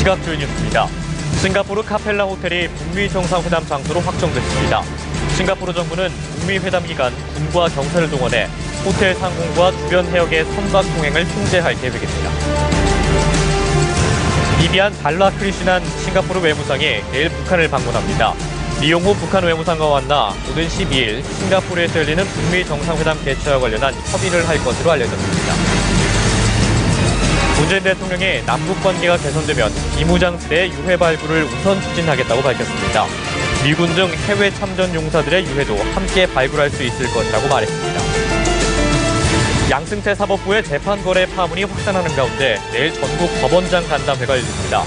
시각조인 뉴스입니다. 싱가포르 카펠라 호텔이 북미 정상회담 장소로 확정됐습니다. 싱가포르 정부는 북미 회담 기간 군과 경찰을 동원해 호텔 상공과 주변 해역의 선박 통행을 통제할 계획입니다. 비비안 발라크리시난 싱가포르 외무상이 내일 북한을 방문합니다. 리용호 북한 외무상과 만나 오는 12일 싱가포르에서 열리는 북미 정상회담 개최와 관련한 협의를 할 것으로 알려졌습니다. 문재인 대통령이 남북관계가 개선되면 비무장지대 유해 발굴을 우선 추진하겠다고 밝혔습니다. 미군 등 해외 참전 용사들의 유해도 함께 발굴할 수 있을 것이라고 말했습니다. 양승태 사법부의 재판거래 파문이 확산하는 가운데 내일 전국 법원장 간담회가 열립니다.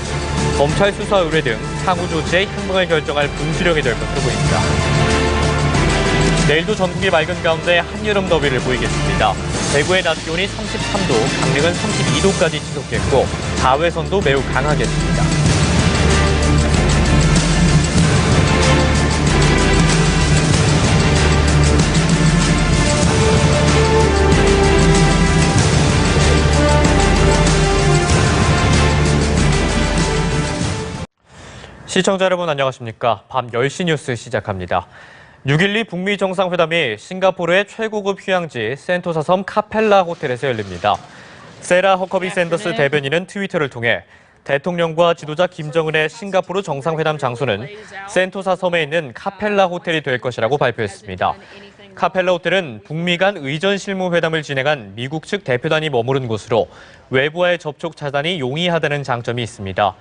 검찰 수사 의뢰 등 향후 조치의 향방을 결정할 분수령이 될 것으로 보입니다. 내일도 전국이 맑은 가운데 한여름 더위를 보이겠습니다. 대구의 낮 기온이 33도, 강릉은 32도까지 지속했고 자외선도 매우 강하겠습니다. 시청자 여러분 안녕하십니까? 밤 10시 뉴스 시작합니다. 6.12 북미 정상회담이 싱가포르의 최고급 휴양지 센토사 섬 카펠라 호텔에서 열립니다. 세라 허커비 샌더스 대변인은 트위터를 통해 대통령과 지도자 김정은의 싱가포르 정상회담 장소는 센토사 섬에 있는 카펠라 호텔이 될 것이라고 발표했습니다. 카펠라 호텔은 북미 간 의전 실무 회담을 진행한 미국 측 대표단이 머무른 곳으로 외부와의 접촉 차단이 용이하다는 장점이 있습니다.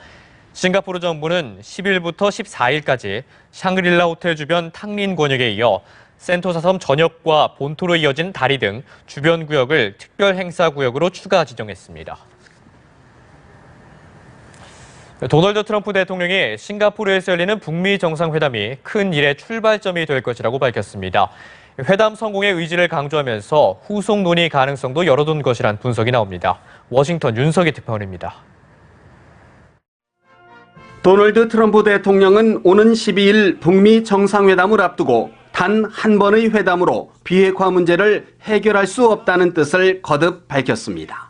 싱가포르 정부는 10일부터 14일까지 샹그릴라 호텔 주변 탕린 권역에 이어 센토사 섬 전역과 본토로 이어진 다리 등 주변 구역을 특별 행사 구역으로 추가 지정했습니다. 도널드 트럼프 대통령이 싱가포르에서 열리는 북미 정상회담이 큰 일의 출발점이 될 것이라고 밝혔습니다. 회담 성공의 의지를 강조하면서 후속 논의 가능성도 열어둔 것이란 분석이 나옵니다. 워싱턴 윤석희 특파원입니다. 도널드 트럼프 대통령은 오는 12일 북미 정상회담을 앞두고 단 한 번의 회담으로 비핵화 문제를 해결할 수 없다는 뜻을 거듭 밝혔습니다.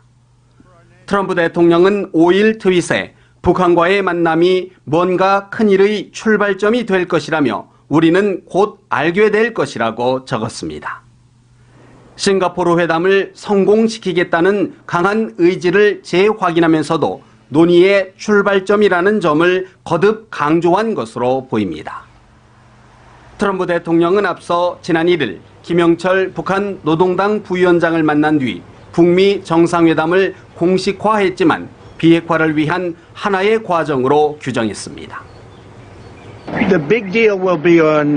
트럼프 대통령은 5일 트윗에 북한과의 만남이 뭔가 큰일의 출발점이 될 것이라며 우리는 곧 알게 될 것이라고 적었습니다. 싱가포르 회담을 성공시키겠다는 강한 의지를 재확인하면서도 논의의 출발점이라는 점을 거듭 강조한 것으로 보입니다. 트럼프 대통령은 앞서 지난 1일 김영철 북한 노동당 부위원장을 만난 뒤 북미 정상회담을 공식화했지만 비핵화를 위한 하나의 과정으로 규정했습니다. The big deal will be on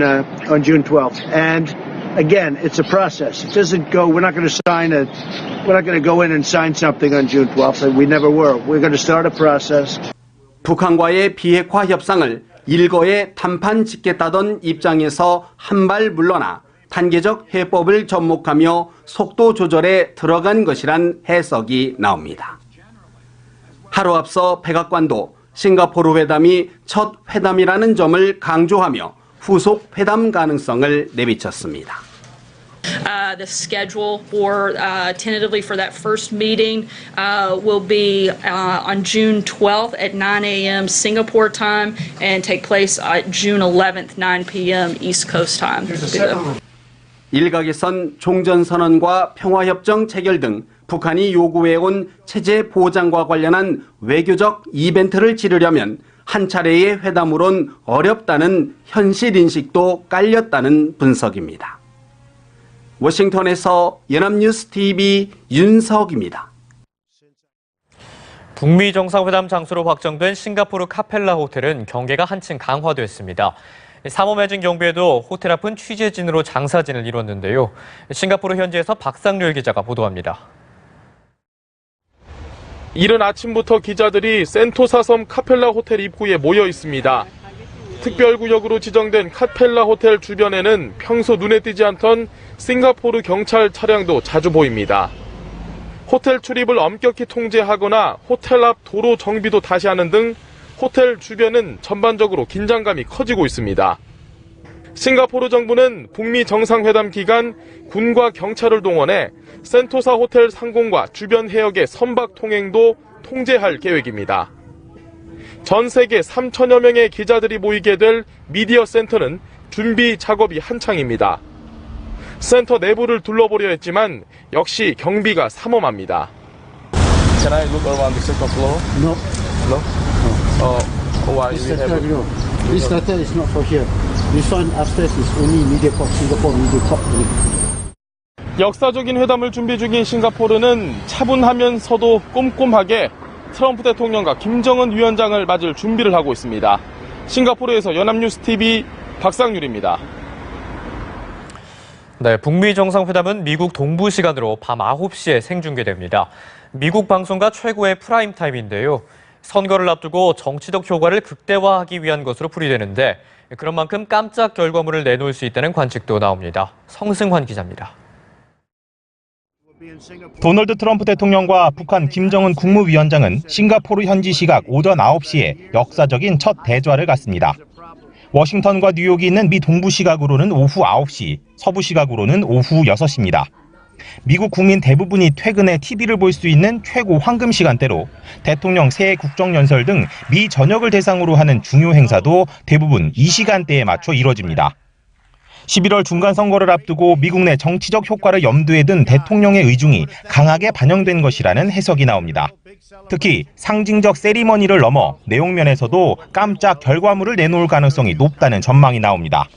June 12th, and again, it's a process. It doesn't go. We're not going to go in and sign something on June 12th. We never were. We're going to start a process. 북한과의 비핵화 협상을 일거에 단판 짓겠다던 입장에서 한 발 물러나 단계적 해법을 접목하며 속도 조절에 들어간 것이란 해석이 나옵니다. 하루 앞서 백악관도 싱가포르 회담이 첫 회담이라는 점을 강조하며 후속 회담 가능성을 내비쳤습니다. The schedule for tentatively for that first meeting will be on June 12th at 9 a.m. Singapore time and take place June 11th 9 p.m. East Coast time. 일각에선 종전선언과 평화협정 체결 등 북한이 요구해온 체제 보장과 관련한 외교적 이벤트를 치르려면 한 차례의 회담으론 어렵다는 현실 인식도 깔렸다는 분석입니다. 워싱턴에서 연합뉴스TV 윤석입니다. 북미 정상회담 장소로 확정된 싱가포르 카펠라 호텔은 경계가 한층 강화됐습니다. 삼엄해진 경비에도 호텔 앞은 취재진으로 장사진을 이뤘는데요. 싱가포르 현지에서 박상률 기자가 보도합니다. 이른 아침부터 기자들이 센토사 섬 카펠라 호텔 입구에 모여 있습니다. 특별구역으로 지정된 카펠라 호텔 주변에는 평소 눈에 띄지 않던 싱가포르 경찰 차량도 자주 보입니다. 호텔 출입을 엄격히 통제하거나 호텔 앞 도로 정비도 다시 하는 등 호텔 주변은 전반적으로 긴장감이 커지고 있습니다. 싱가포르 정부는 북미 정상회담 기간 군과 경찰을 동원해 센토사 호텔 상공과 주변 해역의 선박 통행도 통제할 계획입니다. 전 세계 3천여 명의 기자들이 모이게 될 미디어 센터는 준비 작업이 한창입니다. 센터 내부를 둘러보려 했지만 역시 경비가 삼엄합니다. Can I look around the second floor? No, No? Why? this We letter, have no. This letter is not for here. This one upstairs is only Mediacorp, Singapore Mediacorp. 역사적인 회담을 준비 중인 싱가포르는 차분하면서도 꼼꼼하게 트럼프 대통령과 김정은 위원장을 맞을 준비를 하고 있습니다. 싱가포르에서 연합뉴스TV 박상률입니다. 네, 북미 정상회담은 미국 동부 시간으로 밤 9시에 생중계됩니다. 미국 방송가 최고의 프라임 타임인데요. 선거를 앞두고 정치적 효과를 극대화하기 위한 것으로 풀이되는데 그런 만큼 깜짝 결과물을 내놓을 수 있다는 관측도 나옵니다. 성승환 기자입니다. 도널드 트럼프 대통령과 북한 김정은 국무위원장은 싱가포르 현지 시각 오전 9시에 역사적인 첫 대좌를 갖습니다. 워싱턴과 뉴욕이 있는 미 동부 시각으로는 오후 9시, 서부 시각으로는 오후 6시입니다. 미국 국민 대부분이 퇴근해 TV를 볼 수 있는 최고 황금 시간대로 대통령 새해 국정연설 등 미 전역을 대상으로 하는 중요 행사도 대부분 이 시간대에 맞춰 이뤄집니다. 11월 중간선거를 앞두고 미국 내 정치적 효과를 염두에 둔 대통령의 의중이 강하게 반영된 것이라는 해석이 나옵니다. 특히 상징적 세리머니를 넘어 내용면에서도 깜짝 결과물을 내놓을 가능성이 높다는 전망이 나옵니다.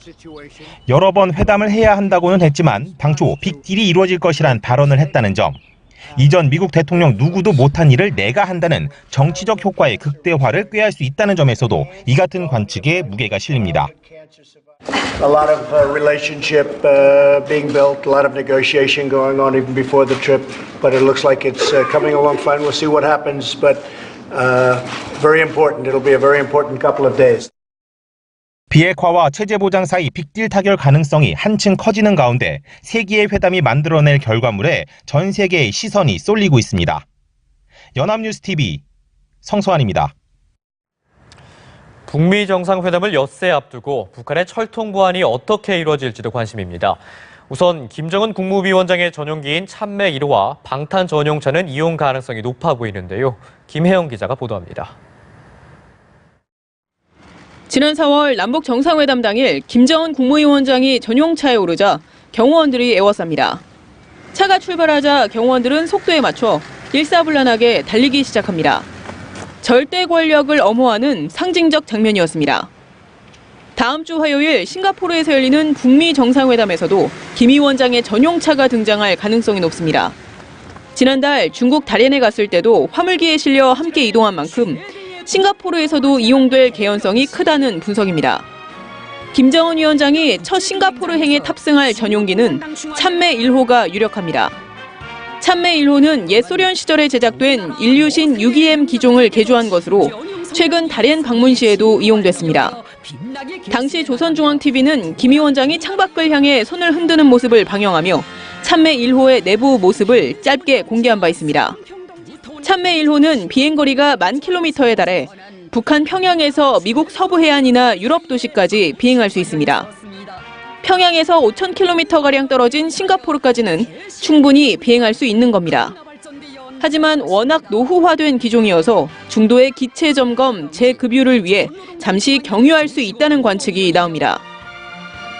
여러 번 회담을 해야 한다고는 했지만 당초 빅딜이 이루어질 것이란 발언을 했다는 점, 이전 미국 대통령 누구도 못한 일을 내가 한다는 정치적 효과의 극대화를 꾀할 수 있다는 점에서도 이 같은 관측에 무게가 실립니다. A lot of relationship being built, a lot of negotiation going on even before the trip, but it looks like it's coming along fine. We'll see what happens, but very important. It'll be a very important couple of days. 비핵화와 체제 보장 사이 빅딜 타결 가능성이 한층 커지는 가운데 세기의 회담이 만들어낼 결과물에 전 세계의 시선이 쏠리고 있습니다. 연합뉴스TV 성소환입니다. 북미 정상회담을 엿새 앞두고 북한의 철통 보안이 어떻게 이루어질지도 관심입니다. 우선 김정은 국무위원장의 전용기인 참매 1호와 방탄 전용차는 이용 가능성이 높아 보이는데요. 김혜영 기자가 보도합니다. 지난 4월 남북 정상회담 당일 김정은 국무위원장이 전용차에 오르자 경호원들이 에워쌉니다. 차가 출발하자 경호원들은 속도에 맞춰 일사불란하게 달리기 시작합니다. 절대 권력을 엄호하는 상징적 장면이었습니다. 다음 주 화요일 싱가포르에서 열리는 북미 정상회담에서도 김 위원장의 전용차가 등장할 가능성이 높습니다. 지난달 중국 다롄에 갔을 때도 화물기에 실려 함께 이동한 만큼 싱가포르에서도 이용될 개연성이 크다는 분석입니다. 김정은 위원장이 첫 싱가포르행에 탑승할 전용기는 참매 1호가 유력합니다. 참매 1호는 옛 소련 시절에 제작된 일류신 6EM 기종을 개조한 것으로 최근 다롄 방문 시에도 이용됐습니다. 당시 조선중앙TV는 김 위원장이 창밖을 향해 손을 흔드는 모습을 방영하며 참매 1호의 내부 모습을 짧게 공개한 바 있습니다. 참매 1호는 비행거리가 10,000km에 달해 북한 평양에서 미국 서부 해안이나 유럽 도시까지 비행할 수 있습니다. 평양에서 5,000km가량 떨어진 싱가포르까지는 충분히 비행할 수 있는 겁니다. 하지만 워낙 노후화된 기종이어서 중도의 기체 점검, 재급유를 위해 잠시 경유할 수 있다는 관측이 나옵니다.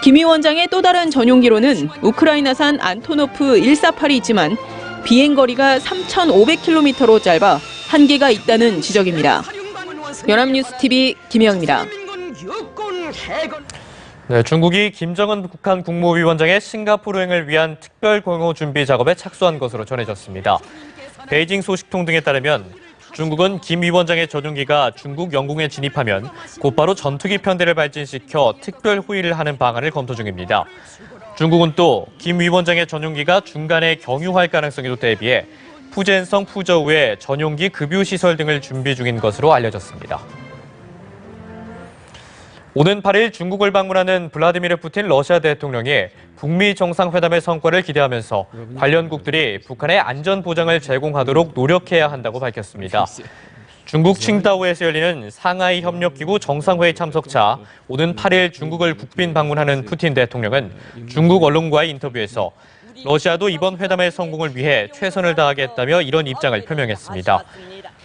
김 위원장의 또 다른 전용기로는 우크라이나산 안토노프 148이 있지만 비행거리가 3,500km로 짧아 한계가 있다는 지적입니다. 연합뉴스TV 김혜영입니다. 네, 중국이 김정은 북한 국무위원장의 싱가포르행을 위한 특별 공호 준비 작업에 착수한 것으로 전해졌습니다. 베이징 소식통 등에 따르면 중국은 김 위원장의 전용기가 중국 영공에 진입하면 곧바로 전투기 편대를 발진시켜 특별 호위를 하는 방안을 검토 중입니다. 중국은 또 김 위원장의 전용기가 중간에 경유할 가능성에도 대비해 푸젠성 푸저우의 전용기 급유 시설 등을 준비 중인 것으로 알려졌습니다. 오는 8일 중국을 방문하는 블라디미르 푸틴 러시아 대통령이 북미 정상회담의 성과를 기대하면서 관련국들이 북한의 안전 보장을 제공하도록 노력해야 한다고 밝혔습니다. 중국 칭다오에서 열리는 상하이 협력기구 정상회의 참석차 오는 8일 중국을 국빈 방문하는 푸틴 대통령은 중국 언론과의 인터뷰에서 러시아도 이번 회담의 성공을 위해 최선을 다하겠다며 이런 입장을 표명했습니다.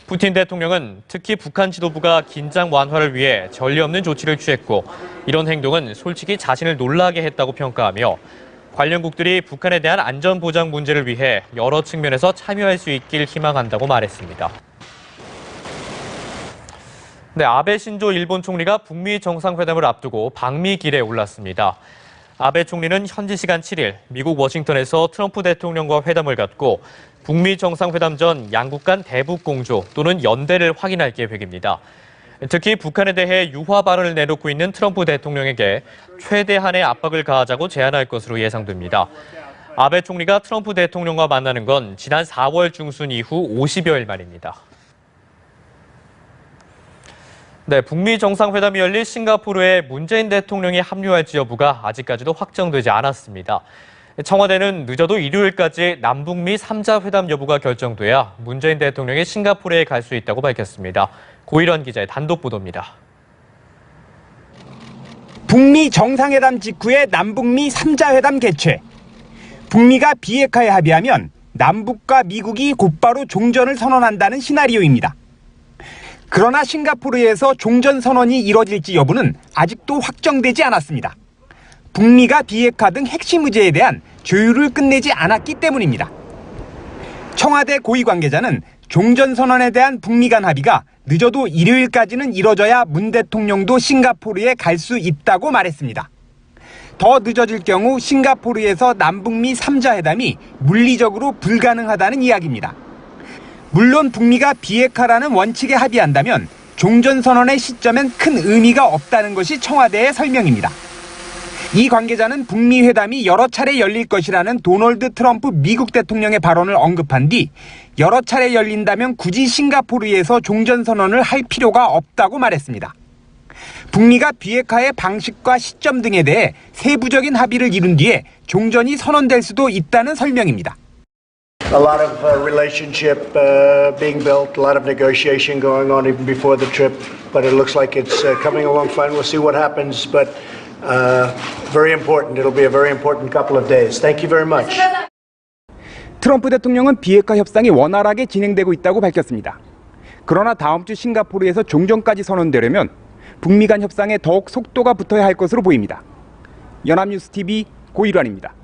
푸틴 대통령은 특히 북한 지도부가 긴장 완화를 위해 전례 없는 조치를 취했고 이런 행동은 솔직히 자신을 놀라게 했다고 평가하며 관련국들이 북한에 대한 안전보장 문제를 위해 여러 측면에서 참여할 수 있길 희망한다고 말했습니다. 네, 아베 신조 일본 총리가 북미 정상회담을 앞두고 방미길에 올랐습니다. 아베 총리는 현지 시간 7일 미국 워싱턴에서 트럼프 대통령과 회담을 갖고 북미 정상회담 전 양국 간 대북 공조 또는 연대를 확인할 계획입니다. 특히 북한에 대해 유화 발언을 내놓고 있는 트럼프 대통령에게 최대한의 압박을 가하자고 제안할 것으로 예상됩니다. 아베 총리가 트럼프 대통령과 만나는 건 지난 4월 중순 이후 50여일 만입니다. 네, 북미 정상회담이 열릴 싱가포르에 문재인 대통령이 합류할지 여부가 아직까지도 확정되지 않았습니다. 청와대는 늦어도 일요일까지 남북미 3자 회담 여부가 결정돼야 문재인 대통령이 싱가포르에 갈 수 있다고 밝혔습니다. 고일원 기자의 단독 보도입니다. 북미 정상회담 직후에 남북미 3자 회담 개최. 북미가 비핵화에 합의하면 남북과 미국이 곧바로 종전을 선언한다는 시나리오입니다. 그러나 싱가포르에서 종전 선언이 이뤄질지 여부는 아직도 확정되지 않았습니다. 북미가 비핵화 등 핵심 의제에 대한 조율을 끝내지 않았기 때문입니다. 청와대 고위 관계자는 종전 선언에 대한 북미 간 합의가 늦어도 일요일까지는 이뤄져야 문 대통령도 싱가포르에 갈 수 있다고 말했습니다. 더 늦어질 경우 싱가포르에서 남북미 3자 회담이 물리적으로 불가능하다는 이야기입니다. 물론 북미가 비핵화라는 원칙에 합의한다면 종전선언의 시점엔 큰 의미가 없다는 것이 청와대의 설명입니다. 이 관계자는 북미 회담이 여러 차례 열릴 것이라는 도널드 트럼프 미국 대통령의 발언을 언급한 뒤 여러 차례 열린다면 굳이 싱가포르에서 종전선언을 할 필요가 없다고 말했습니다. 북미가 비핵화의 방식과 시점 등에 대해 세부적인 합의를 이룬 뒤에 종전이 선언될 수도 있다는 설명입니다. A lot of relationship being built, a lot of negotiation going on even before the trip, but it looks like it's coming along fine. We'll see what happens, but very important. It'll be a very important couple of days. Thank you very much. 트럼프 대통령은 비핵화 협상이 원활하게 진행되고 있다고 밝혔습니다. 그러나 다음 주 싱가포르에서 종전까지 선언되려면 북미 간 협상에 더욱 속도가 붙어야 할 것으로 보입니다. 연합뉴스TV 고일환입니다.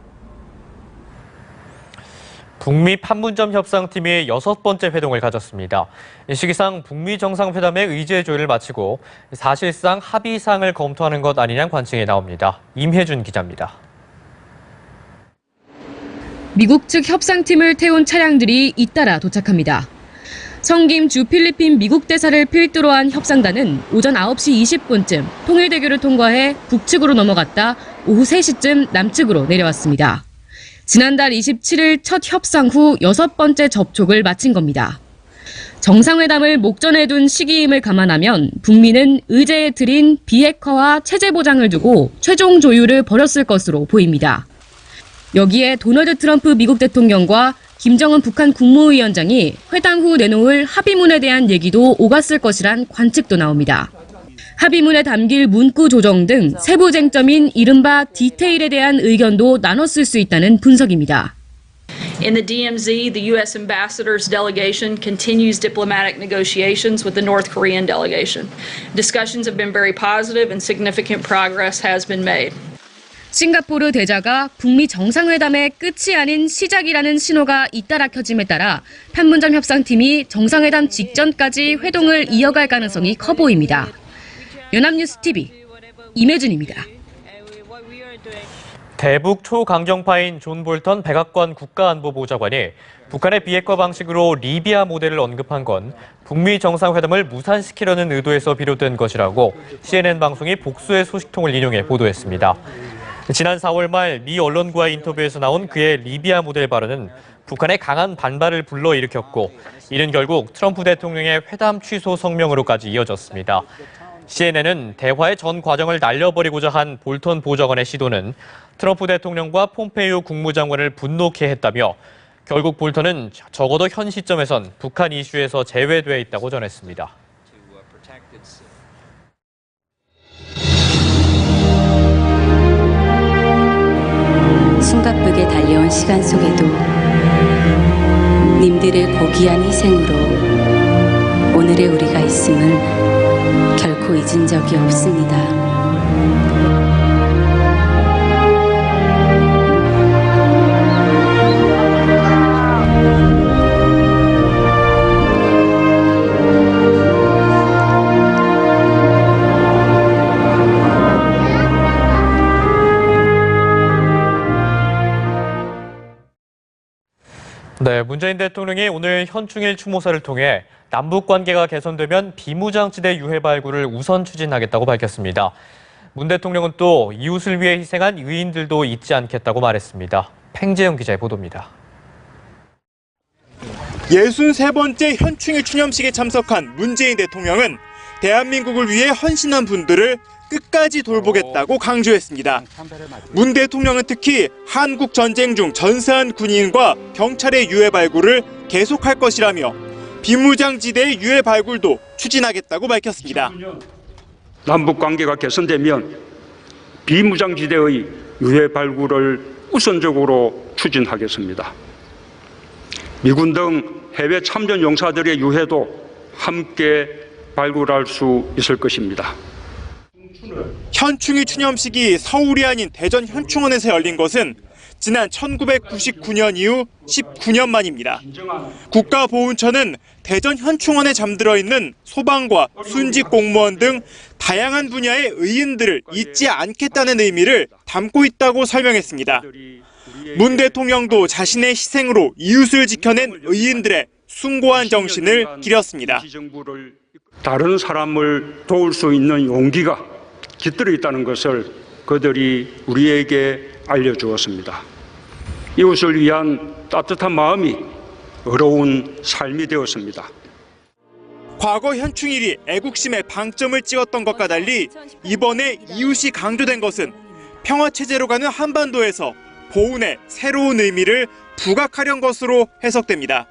북미 판문점 협상팀이 6번째 회동을 가졌습니다. 이 시기상 북미 정상회담의 의제 조율을 마치고 사실상 합의사항을 검토하는 것 아니냐는 관측이 나옵니다. 임혜준 기자입니다. 미국 측 협상팀을 태운 차량들이 잇따라 도착합니다. 성김 주 필리핀 미국 대사를 필두로 한 협상단은 오전 9시 20분쯤 통일대교를 통과해 북측으로 넘어갔다 오후 3시쯤 남측으로 내려왔습니다. 지난달 27일 첫 협상 후 6번째 접촉을 마친 겁니다. 정상회담을 목전에 둔 시기임을 감안하면 북미는 의제에 들인 비핵화와 체제 보장을 두고 최종 조율을 벌였을 것으로 보입니다. 여기에 도널드 트럼프 미국 대통령과 김정은 북한 국무위원장이 회담 후 내놓을 합의문에 대한 얘기도 오갔을 것이란 관측도 나옵니다. 합의문에 담길 문구 조정 등 세부 쟁점인 이른바 디테일에 대한 의견도 나눴을 수 있다는 분석입니다. In the DMZ, the U.S. ambassador's delegation continues diplomatic negotiations with the North Korean delegation. Discussions have been very positive and significant progress has been made. 싱가포르 대자가 북미 정상회담의 끝이 아닌 시작이라는 신호가 잇따라 켜짐에 따라 판문점 협상팀이 정상회담 직전까지 회동을 이어갈 가능성이 커 보입니다. 연합뉴스TV 임혜준입니다. 대북 초강경파인 존 볼턴 백악관 국가안보보좌관이 북한의 비핵화 방식으로 리비아 모델을 언급한 건 북미 정상회담을 무산시키려는 의도에서 비롯된 것이라고 CNN 방송이 복수의 소식통을 인용해 보도했습니다. 지난 4월 말 미 언론과의 인터뷰에서 나온 그의 리비아 모델 발언은 북한의 강한 반발을 불러일으켰고 이는 결국 트럼프 대통령의 회담 취소 성명으로까지 이어졌습니다. CNN은 대화의 전 과정을 날려버리고자 한 볼턴 보좌관의 시도는 트럼프 대통령과 폼페이오 국무장관을 분노케 했다며 결국 볼턴은 적어도 현 시점에선 북한 이슈에서 제외돼 있다고 전했습니다. 숨가쁘게 달려온 시간 속에도 님들의 고귀한 희생으로 오늘의 우리가 있음을 결코 잊은 적이 없습니다. 네, 문재인 대통령이 오늘 현충일 추모사를 통해 남북 관계가 개선되면 비무장지대 유해 발굴을 우선 추진하겠다고 밝혔습니다. 문 대통령은 또 이웃을 위해 희생한 의인들도 잊지 않겠다고 말했습니다. 팽재영 기자의 보도입니다. 63번째 현충일 추념식에 참석한 문재인 대통령은 대한민국을 위해 헌신한 분들을 끝까지 돌보겠다고 강조했습니다. 문 대통령은 특히 한국 전쟁 중 전사한 군인과 경찰의 유해 발굴을 계속할 것이라며 비무장지대의 유해 발굴도 추진하겠다고 밝혔습니다. 남북 관계가 개선되면 비무장지대의 유해 발굴을 우선적으로 추진하겠습니다. 미군 등 해외 참전 용사들의 유해도 함께 발굴할 수 있을 것입니다. 현충일 추념식이 서울이 아닌 대전 현충원에서 열린 것은 지난 1999년 이후 19년 만입니다. 국가보훈처는 대전 현충원에 잠들어 있는 소방과 순직 공무원 등 다양한 분야의 의인들을 잊지 않겠다는 의미를 담고 있다고 설명했습니다. 문 대통령도 자신의 희생으로 이웃을 지켜낸 의인들의 숭고한 정신을 기렸습니다. 다른 사람을 도울 수 있는 용기가 깃들어 있다는 것을 그들이 우리에게 알려주었습니다. 이웃을 위한 따뜻한 마음이 어려운 삶이 되었습니다. 과거 현충일이 애국심의 방점을 찍었던 것과 달리 이번에 이웃이 강조된 것은 평화체제로 가는 한반도에서 보훈의 새로운 의미를 부각하려는 것으로 해석됩니다.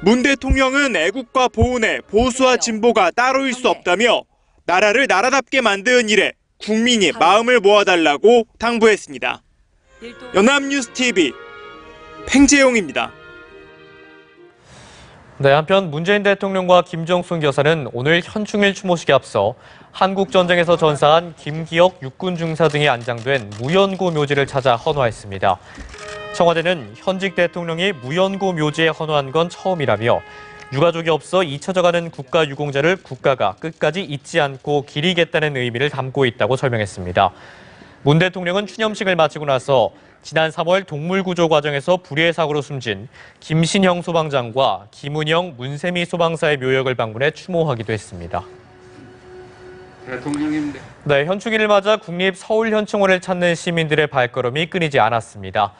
문 대통령은 애국과 보훈의 보수와 진보가 따로일 수 없다며 나라를 나라답게 만드는 일에 국민이 마음을 모아달라고 당부했습니다. 연합뉴스TV 팽재용입니다. 네, 한편 문재인 대통령과 김정숙 여사는 오늘 현충일 추모식에 앞서 한국전쟁에서 전사한 김기혁 육군 중사 등이 안장된 무연고 묘지를 찾아 헌화했습니다. 청와대는 현직 대통령이 무연고 묘지에 헌화한 건 처음이라며 유가족이 없어 잊혀져가는 국가 유공자를 국가가 끝까지 잊지 않고 기리겠다는 의미를 담고 있다고 설명했습니다. 문 대통령은 추념식을 마치고 나서 지난 3월 동물구조 과정에서 불의의 사고로 숨진 김신형 소방장과 김은영 문세미 소방사의 묘역을 방문해 추모하기도 했습니다. 네, 현충일을 맞아 국립 서울현충원을 찾는 시민들의 발걸음이 끊이지 않았습니다.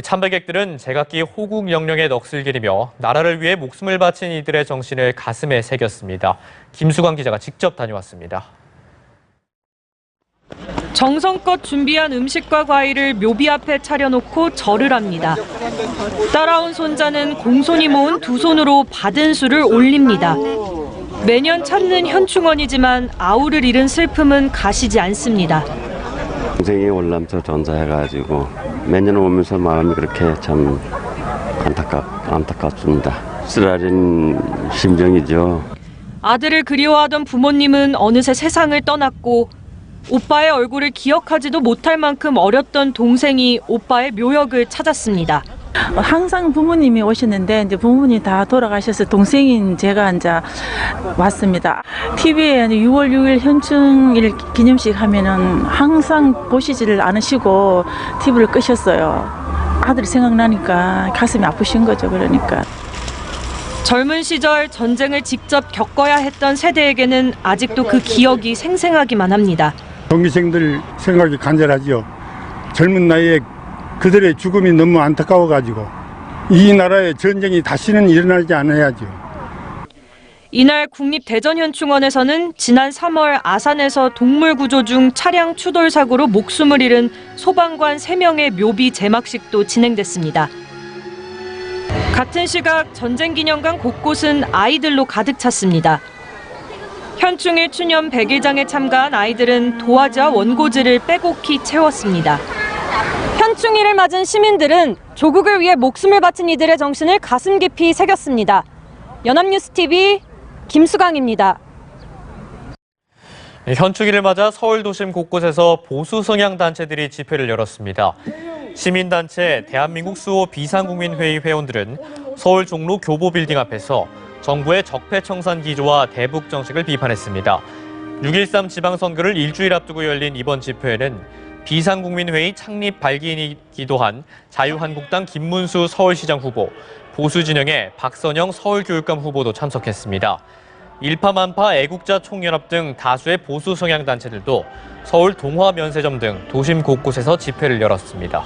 참배객들은 제각기 호국 영령의 넋을 기리며 나라를 위해 목숨을 바친 이들의 정신을 가슴에 새겼습니다. 김수광 기자가 직접 다녀왔습니다. 정성껏 준비한 음식과 과일을 묘비 앞에 차려놓고 절을 합니다. 따라온 손자는 공손히 모은 두 손으로 받은 수를 올립니다. 매년 찾는 현충원이지만 아우를 잃은 슬픔은 가시지 않습니다. 동생이 월남서 전사해가지고 매년 오면서 마음이 그렇게 참 안타깝습니다. 쓰라린 심정이죠. 아들을 그리워하던 부모님은 어느새 세상을 떠났고 오빠의 얼굴을 기억하지도 못할 만큼 어렸던 동생이 오빠의 묘역을 찾았습니다. 항상 부모님이 오시는데 이제 부모님이 다 돌아가셔서 동생인 제가 이제 왔습니다. TV에 6월 6일 현충일 기념식 하면은 항상 보시지를 않으시고 TV를 끄셨어요. 아들이 생각나니까 가슴이 아프신 거죠. 그러니까. 젊은 시절 전쟁을 직접 겪어야 했던 세대에게는 아직도 그 기억이 생생하기만 합니다. 동기생들 생각이 간절하죠. 젊은 나이에 그들의 죽음이 너무 안타까워가지고 이 나라의 전쟁이 다시는 일어나지 않아야죠. 이날 국립대전현충원에서는 지난 3월 아산에서 동물 구조 중 차량 추돌 사고로 목숨을 잃은 소방관 3명의 묘비 제막식도 진행됐습니다. 같은 시각 전쟁기념관 곳곳은 아이들로 가득 찼습니다. 현충일 추념 100일장에 참가한 아이들은 도화지와 원고지를 빼곡히 채웠습니다. 현충일을 맞은 시민들은 조국을 위해 목숨을 바친 이들의 정신을 가슴 깊이 새겼습니다. 연합뉴스TV 김수강입니다. 현충일을 맞아 서울 도심 곳곳에서 보수 성향 단체들이 집회를 열었습니다. 시민단체 대한민국 수호 비상국민회의 회원들은 서울 종로 교보 빌딩 앞에서 정부의 적폐청산 기조와 대북 정책을 비판했습니다. 6.13 지방선거를 일주일 앞두고 열린 이번 집회에는 비상국민회의 창립 발기이기도 한 자유한국당 김문수 서울시장 후보, 보수 진영의 박선영 서울교육감 후보도 참석했습니다. 일파만파 애국자 총연합 등 다수의 보수 성향 단체들도 서울 동화면세점 등 도심 곳곳에서 집회를 열었습니다.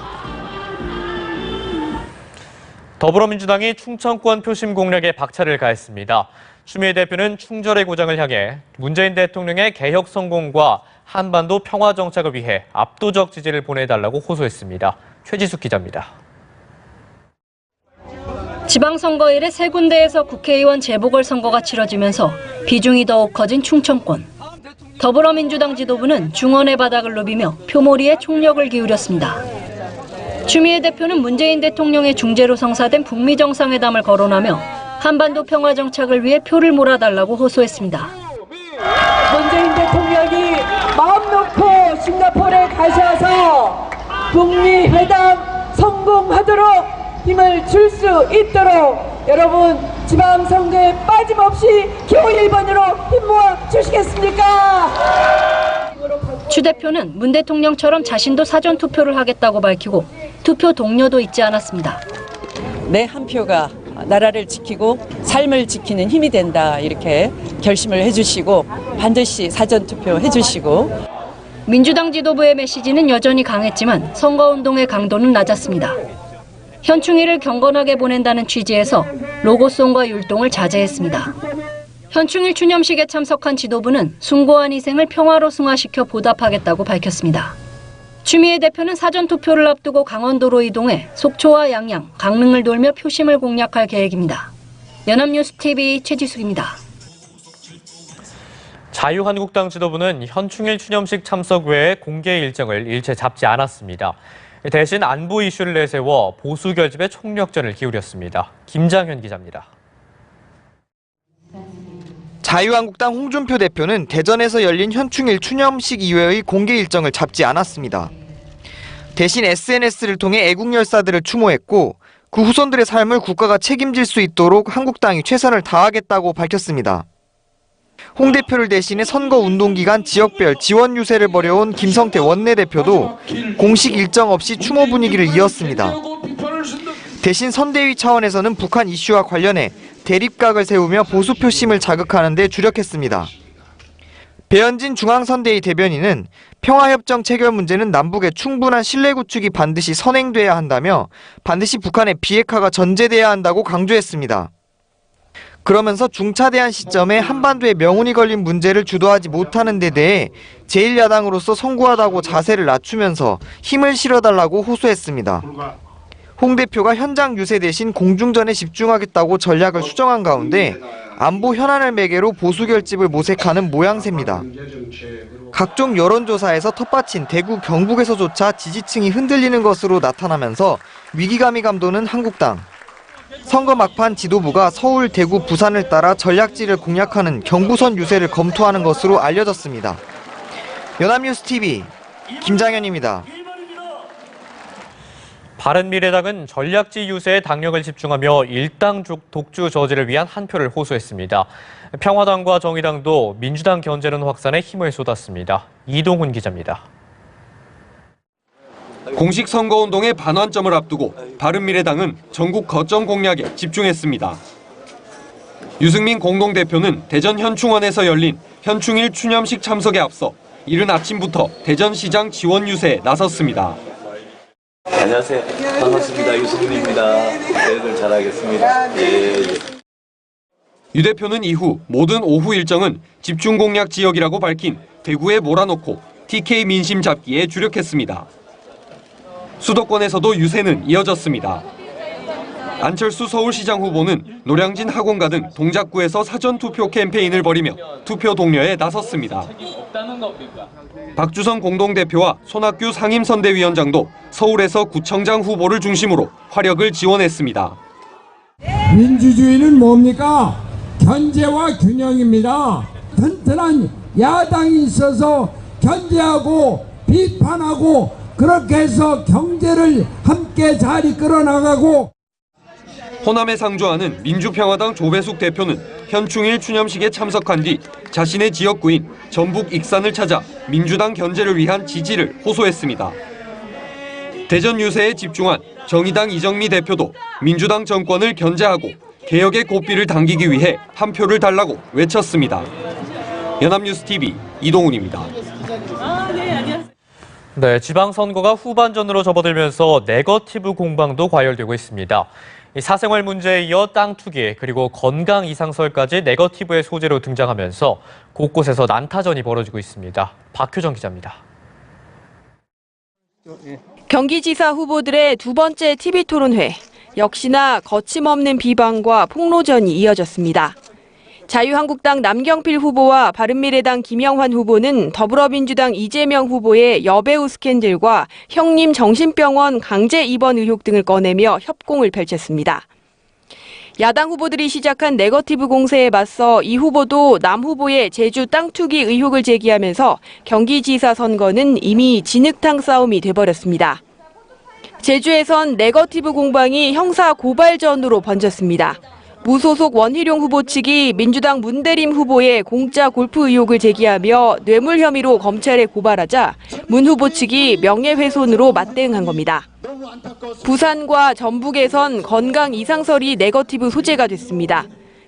더불어민주당이 충청권 표심 공략에 박차를 가했습니다. 추미애 대표는 충절의 고장을 향해 문재인 대통령의 개혁 성공과 한반도 평화 정착을 위해 압도적 지지를 보내달라고 호소했습니다. 최지숙 기자입니다. 지방선거일에 세 군데에서 국회의원 재보궐선거가 치러지면서 비중이 더욱 커진 충청권. 더불어민주당 지도부는 중원의 바닥을 누비며 표몰이에 총력을 기울였습니다. 추미애 대표는 문재인 대통령의 중재로 성사된 북미 정상회담을 거론하며 한반도 평화 정착을 위해 표를 몰아달라고 호소했습니다. 문재인 대통령이 마음 놓고 싱가포르에 가셔서 북미 회담 성공하도록 힘을 줄 수 있도록 여러분 지방선거에 빠짐없이 기호 1번으로 힘 모아 주시겠습니까? 추 대표는 문 대통령처럼 자신도 사전투표를 하겠다고 밝히고 투표 동료도 잊지 않았습니다. 내 한 표가 나라를 지키고 삶을 지키는 힘이 된다 이렇게 결심을 해주시고 반드시 사전투표 해주시고. 민주당 지도부의 메시지는 여전히 강했지만 선거운동의 강도는 낮았습니다. 현충일을 경건하게 보낸다는 취지에서 로고송과 율동을 자제했습니다. 현충일 추념식에 참석한 지도부는 숭고한 희생을 평화로 승화시켜 보답하겠다고 밝혔습니다. 추미애 대표는 사전투표를 앞두고 강원도로 이동해 속초와 양양, 강릉을 돌며 표심을 공략할 계획입니다. 연합뉴스TV 최지숙입니다. 자유한국당 지도부는 현충일 추념식 참석 외에 공개 일정을 일체 잡지 않았습니다. 대신 안보 이슈를 내세워 보수 결집에 총력전을 기울였습니다. 김장현 기자입니다. 자유한국당 홍준표 대표는 대전에서 열린 현충일 추념식 이외의 공개 일정을 잡지 않았습니다. 대신 SNS를 통해 애국 열사들을 추모했고 그 후손들의 삶을 국가가 책임질 수 있도록 한국당이 최선을 다하겠다고 밝혔습니다. 홍 대표를 대신해 선거운동 기간 지역별 지원 유세를 벌여온 김성태 원내대표도 공식 일정 없이 추모 분위기를 이었습니다. 대신 선대위 차원에서는 북한 이슈와 관련해 대립각을 세우며 보수 표심을 자극하는 데 주력했습니다. 배현진 중앙선대위 대변인은 평화협정 체결 문제는 남북의 충분한 신뢰 구축이 반드시 선행돼야 한다며 반드시 북한의 비핵화가 전제돼야 한다고 강조했습니다. 그러면서 중차대한 시점에 한반도에 명운이 걸린 문제를 주도하지 못하는 데 대해 제1야당으로서 성구하다고 자세를 낮추면서 힘을 실어달라고 호소했습니다. 홍 대표가 현장 유세 대신 공중전에 집중하겠다고 전략을 수정한 가운데 안보 현안을 매개로 보수 결집을 모색하는 모양새입니다. 각종 여론조사에서 텃밭인 대구, 경북에서조차 지지층이 흔들리는 것으로 나타나면서 위기감이 감도는 한국당. 선거 막판 지도부가 서울, 대구, 부산을 따라 전략지를 공략하는 경부선 유세를 검토하는 것으로 알려졌습니다. 연합뉴스TV 김장현입니다. 바른미래당은 전략지 유세에 당력을 집중하며 일당 독주 저지를 위한 한 표를 호소했습니다. 평화당과 정의당도 민주당 견제론 확산에 힘을 쏟았습니다. 이동훈 기자입니다. 공식 선거운동의 반환점을 앞두고 바른미래당은 전국 거점 공략에 집중했습니다. 유승민 공동대표는 대전 현충원에서 열린 현충일 추념식 참석에 앞서 이른 아침부터 대전시장 지원 유세에 나섰습니다. 안녕하세요. 반갑습니다. 유승민입니다. 계획을 잘하겠습니다. 예. 유 대표는 이후 모든 오후 일정은 집중 공략 지역이라고 밝힌 대구에 몰아놓고 TK 민심 잡기에 주력했습니다. 수도권에서도 유세는 이어졌습니다. 안철수 서울시장 후보는 노량진 학원가 등 동작구에서 사전투표 캠페인을 벌이며 투표 독려에 나섰습니다. 박주선 공동대표와 손학규 상임선대위원장도 서울에서 구청장 후보를 중심으로 화력을 지원했습니다. 민주주의는 뭡니까? 견제와 균형입니다. 튼튼한 야당이 있어서 견제하고 비판하고 그렇게 해서 경제를 함께 잘 이끌어 나가고. 호남에 상주하는 민주평화당 조배숙 대표는 현충일 추념식에 참석한 뒤 자신의 지역구인 전북 익산을 찾아 민주당 견제를 위한 지지를 호소했습니다. 대전 유세에 집중한 정의당 이정미 대표도 민주당 정권을 견제하고 개혁의 고삐를 당기기 위해 한 표를 달라고 외쳤습니다. 연합뉴스TV 이동훈입니다. 네, 지방선거가 후반전으로 접어들면서 네거티브 공방도 과열되고 있습니다. 사생활 문제에 이어 땅 투기 그리고 건강 이상설까지 네거티브의 소재로 등장하면서 곳곳에서 난타전이 벌어지고 있습니다. 박효정 기자입니다. 경기지사 후보들의 두 번째 TV토론회. 역시나 거침없는 비방과 폭로전이 이어졌습니다. 자유한국당 남경필 후보와 바른미래당 김영환 후보는 더불어민주당 이재명 후보의 여배우 스캔들과 형님 정신병원 강제 입원 의혹 등을 꺼내며 협공을 펼쳤습니다. 야당 후보들이 시작한 네거티브 공세에 맞서 이 후보도 남 후보의 제주 땅 투기 의혹을 제기하면서 경기지사 선거는 이미 진흙탕 싸움이 돼버렸습니다. 제주에선 네거티브 공방이 형사 고발전으로 번졌습니다. 무소속 원희룡 후보 측이 민주당 문대림 후보의 공짜 골프 의혹을 제기하며 뇌물 혐의로 검찰에 고발하자 문 후보 측이 명예훼손으로 맞대응한 겁니다. 부산과 전북에선 건강 이상설이 네거티브 소재가 됐습니다.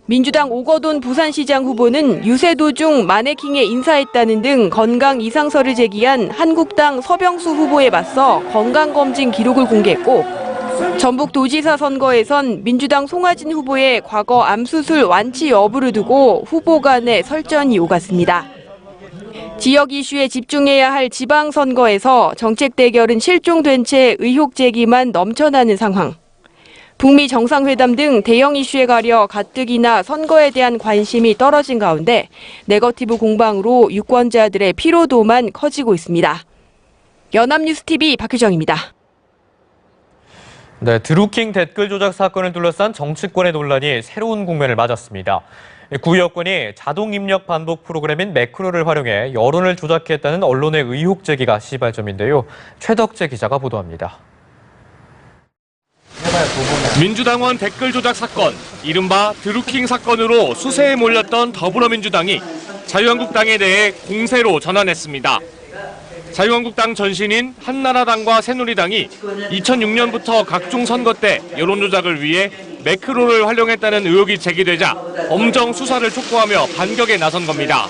민주당 오거돈 부산시장 후보는 유세 도중 마네킹에 인사했다는 등 건강 이상설을 제기한 한국당 서병수 후보에 맞서 건강검진 기록을 공개했고 전북도지사 선거에선 민주당 송하진 후보의 과거 암수술 완치 여부를 두고 후보 간의 설전이 오갔습니다. 지역 이슈에 집중해야 할 지방선거에서 정책 대결은 실종된 채 의혹 제기만 넘쳐나는 상황. 북미 정상회담 등 대형 이슈에 가려 가뜩이나 선거에 대한 관심이 떨어진 가운데 네거티브 공방으로 유권자들의 피로도만 커지고 있습니다. 연합뉴스TV 박효정입니다. 네, 드루킹 댓글 조작 사건을 둘러싼 정치권의 논란이 새로운 국면을 맞았습니다. 구 여권이 자동 입력 반복 프로그램인 매크로를 활용해 여론을 조작했다는 언론의 의혹 제기가 시발점인데요. 최덕재 기자가 보도합니다. 민주당원 댓글 조작 사건, 이른바 드루킹 사건으로 수세에 몰렸던 더불어민주당이 자유한국당에 대해 공세로 전환했습니다. 자유한국당 전신인 한나라당과 새누리당이 2006년부터 각종 선거 때 여론 조작을 위해 매크로를 활용했다는 의혹이 제기되자 엄정 수사를 촉구하며 반격에 나선 겁니다.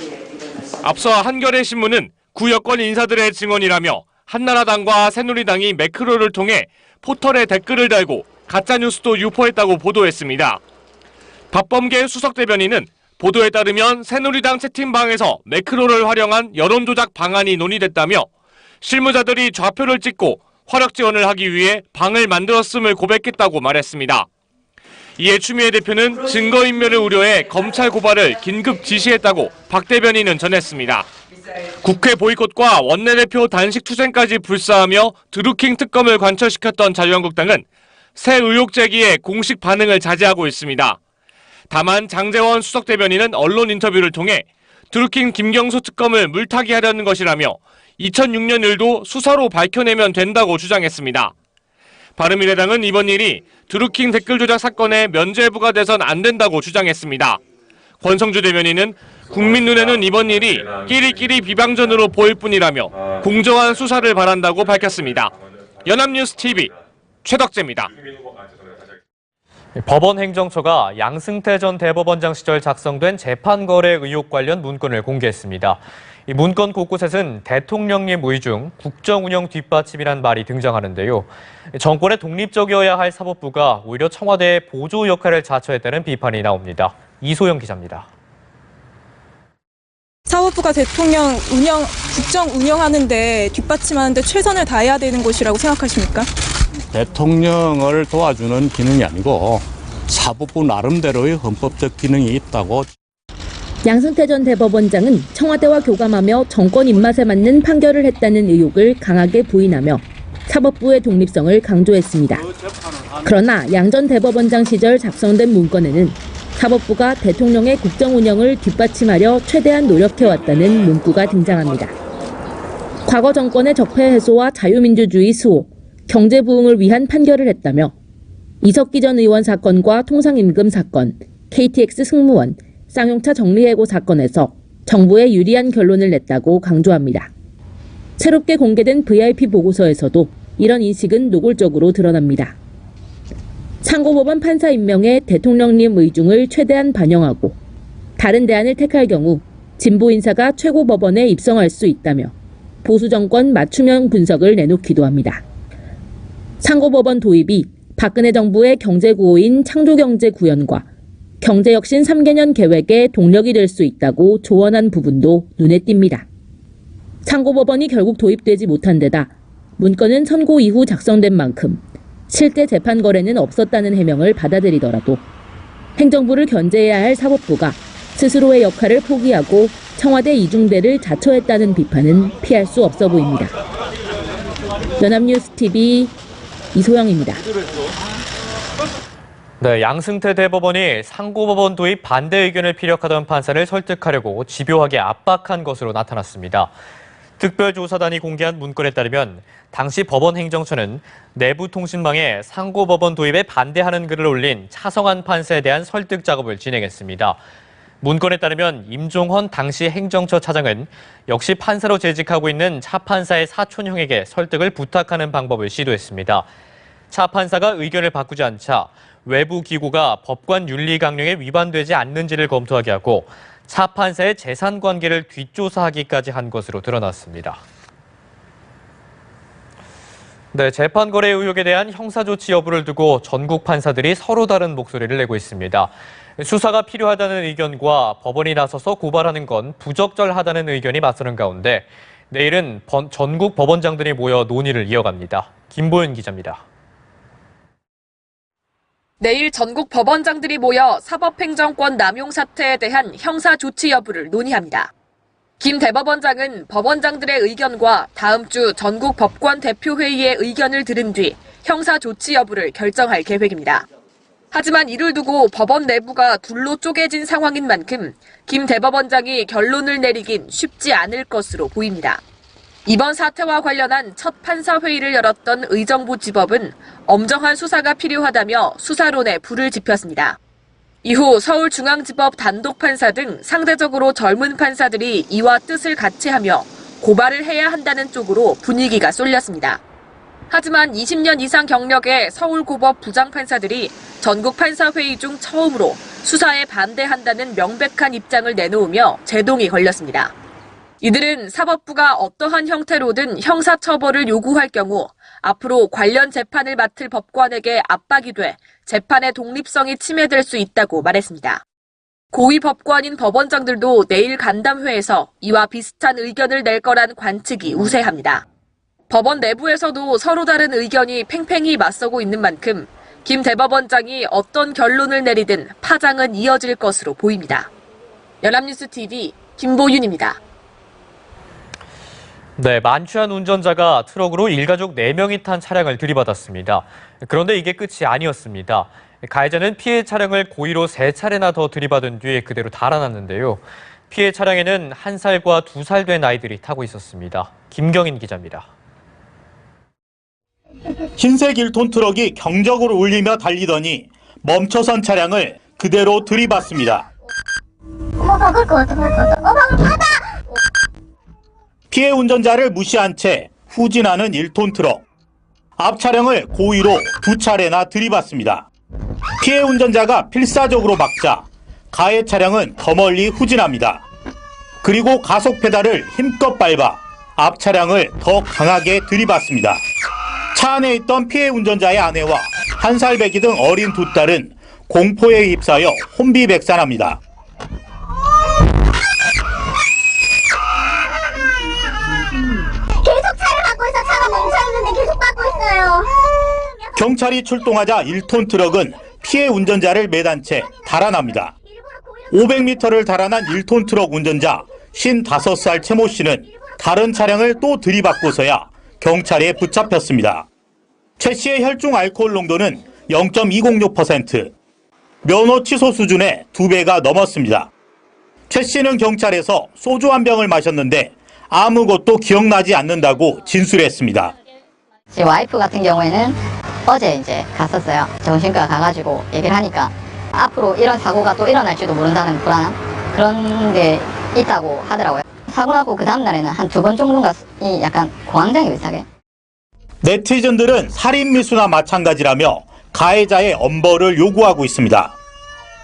앞서 한겨레 신문은 구 여권 인사들의 증언이라며 한나라당과 새누리당이 매크로를 통해 포털에 댓글을 달고 가짜뉴스도 유포했다고 보도했습니다. 박범계 수석대변인은 보도에 따르면 새누리당 채팅방에서 매크로를 활용한 여론조작 방안이 논의됐다며 실무자들이 좌표를 찍고 화력 지원을 하기 위해 방을 만들었음을 고백했다고 말했습니다. 이에 추미애 대표는 증거인멸을 우려해 검찰 고발을 긴급 지시했다고 박 대변인은 전했습니다. 국회 보이콧과 원내대표 단식 투쟁까지 불사하며 드루킹 특검을 관철시켰던 자유한국당은 새 의혹 제기에 공식 반응을 자제하고 있습니다. 다만 장제원 수석대변인은 언론 인터뷰를 통해 드루킹 김경수 특검을 물타기하려는 것이라며 2006년 일도 수사로 밝혀내면 된다고 주장했습니다. 바른미래당은 이번 일이 드루킹 댓글 조작 사건에 면죄부가 돼선 안 된다고 주장했습니다. 권성주 대변인은 국민 눈에는 이번 일이 끼리끼리 비방전으로 보일 뿐이라며 공정한 수사를 바란다고 밝혔습니다. 연합뉴스TV 최덕재입니다. 법원 행정처가 양승태 전 대법원장 시절 작성된 재판 거래 의혹 관련 문건을 공개했습니다. 이 문건 곳곳에서는 대통령님 의중, 국정 운영 뒷받침이란 말이 등장하는데요. 정권의 독립적이어야 할 사법부가 오히려 청와대의 보조 역할을 자처했다는 비판이 나옵니다. 이소영 기자입니다. 사법부가 대통령 국정 운영하는데 뒷받침하는데 최선을 다해야 되는 곳이라고 생각하십니까? 대통령을 도와주는 기능이 아니고 사법부 나름대로의 헌법적 기능이 있다고. 양승태 전 대법원장은 청와대와 교감하며 정권 입맛에 맞는 판결을 했다는 의혹을 강하게 부인하며 사법부의 독립성을 강조했습니다. 그러나 양 전 대법원장 시절 작성된 문건에는 사법부가 대통령의 국정 운영을 뒷받침하려 최대한 노력해왔다는 문구가 등장합니다. 과거 정권의 적폐 해소와 자유민주주의 수호, 경제 부흥을 위한 판결을 했다며 이석기 전 의원 사건과 통상임금 사건, KTX 승무원, 쌍용차 정리해고 사건에서 정부에 유리한 결론을 냈다고 강조합니다. 새롭게 공개된 VIP 보고서에서도 이런 인식은 노골적으로 드러납니다. 상고법원 판사 임명에 대통령님 의중을 최대한 반영하고 다른 대안을 택할 경우 진보 인사가 최고법원에 입성할 수 있다며 보수 정권 맞춤형 분석을 내놓기도 합니다. 상고법원 도입이 박근혜 정부의 경제구호인 창조경제 구현과 경제혁신 3개년 계획의 동력이 될 수 있다고 조언한 부분도 눈에 띕니다. 상고법원이 결국 도입되지 못한 데다 문건은 선고 이후 작성된 만큼 실제 재판 거래는 없었다는 해명을 받아들이더라도 행정부를 견제해야 할 사법부가 스스로의 역할을 포기하고 청와대 이중대를 자처했다는 비판은 피할 수 없어 보입니다. 연합뉴스TV 이소영입니다. 네, 양승태 대법원이 상고법원 도입 반대 의견을 피력하던 판사를 설득하려고 집요하게 압박한 것으로 나타났습니다. 특별조사단이 공개한 문건에 따르면 당시 법원 행정처는 내부 통신망에 상고법원 도입에 반대하는 글을 올린 차성한 판사에 대한 설득 작업을 진행했습니다. 문건에 따르면 임종헌 당시 행정처 차장은 역시 판사로 재직하고 있는 차 판사의 사촌형에게 설득을 부탁하는 방법을 시도했습니다. 차 판사가 의견을 바꾸지 않자 외부 기구가 법관 윤리 강령에 위반되지 않는지를 검토하게 하고 차 판사의 재산 관계를 뒷조사하기까지 한 것으로 드러났습니다. 네, 재판 거래 의혹에 대한 형사 조치 여부를 두고 전국 판사들이 서로 다른 목소리를 내고 있습니다. 수사가 필요하다는 의견과 법원이 나서서 고발하는 건 부적절하다는 의견이 맞서는 가운데 내일은 전국 법원장들이 모여 논의를 이어갑니다. 김보윤 기자입니다. 내일 전국 법원장들이 모여 사법행정권 남용 사태에 대한 형사 조치 여부를 논의합니다. 김 대법원장은 법원장들의 의견과 다음 주 전국 법관 대표회의의 의견을 들은 뒤 형사 조치 여부를 결정할 계획입니다. 하지만 이를 두고 법원 내부가 둘로 쪼개진 상황인 만큼 김 대법원장이 결론을 내리긴 쉽지 않을 것으로 보입니다. 이번 사태와 관련한 첫 판사회의를 열었던 의정부지법은 엄정한 수사가 필요하다며 수사론에 불을 지폈습니다. 이후 서울중앙지법 단독판사 등 상대적으로 젊은 판사들이 이와 뜻을 같이 하며 고발을 해야 한다는 쪽으로 분위기가 쏠렸습니다. 하지만 20년 이상 경력의 서울고법 부장판사들이 전국판사회의 중 처음으로 수사에 반대한다는 명백한 입장을 내놓으며 제동이 걸렸습니다. 이들은 사법부가 어떠한 형태로든 형사처벌을 요구할 경우 앞으로 관련 재판을 맡을 법관에게 압박이 돼 재판의 독립성이 침해될 수 있다고 말했습니다. 고위 법관인 법원장들도 내일 간담회에서 이와 비슷한 의견을 낼 거란 관측이 우세합니다. 법원 내부에서도 서로 다른 의견이 팽팽히 맞서고 있는 만큼 김 대법원장이 어떤 결론을 내리든 파장은 이어질 것으로 보입니다. 연합뉴스TV 김보윤입니다. 네, 만취한 운전자가 트럭으로 일가족 4명이 탄 차량을 들이받았습니다. 그런데 이게 끝이 아니었습니다. 가해자는 피해 차량을 고의로 3차례나 더 들이받은 뒤에 그대로 달아났는데요. 피해 차량에는 1살과 2살 된 아이들이 타고 있었습니다. 김경인 기자입니다. 흰색 1톤 트럭이 경적으로 울리며 달리더니 멈춰선 차량을 그대로 들이받습니다. 박을 것 같아. 피해 운전자를 무시한 채 후진하는 1톤 트럭. 앞 차량을 고의로 2차례나 들이받습니다. 피해 운전자가 필사적으로 막자 가해 차량은 더 멀리 후진합니다. 그리고 가속 페달을 힘껏 밟아 앞 차량을 더 강하게 들이받습니다. 차 안에 있던 피해 운전자의 아내와 1살 배기 등 어린 2딸은 공포에 휩싸여 혼비백산합니다. 계속 차를 막고 있어. 차가 멈춰있는데 계속 막고 있어요. 경찰이 출동하자 1톤 트럭은 피해 운전자를 매단 채 달아납니다. 500m를 달아난 1톤 트럭 운전자 55살 최모 씨는 다른 차량을 또 들이받고서야 경찰에 붙잡혔습니다. 최 씨의 혈중 알코올 농도는 0.206%, 면허 취소 수준의 2배가 넘었습니다. 최 씨는 경찰에서 소주 한 병을 마셨는데 아무것도 기억나지 않는다고 진술했습니다. 제 와이프 같은 경우에는 어제 이제 갔었어요. 정신과 가가지고 얘기를 하니까 앞으로 이런 사고가 또 일어날지도 모른다는 불안함 그런 게 있다고 하더라고요. 사고 나고 그 다음 날에는 한 2번 정도가 약간 공황장애 비슷하게. 네티즌들은 살인 미수나 마찬가지라며 가해자의 엄벌을 요구하고 있습니다.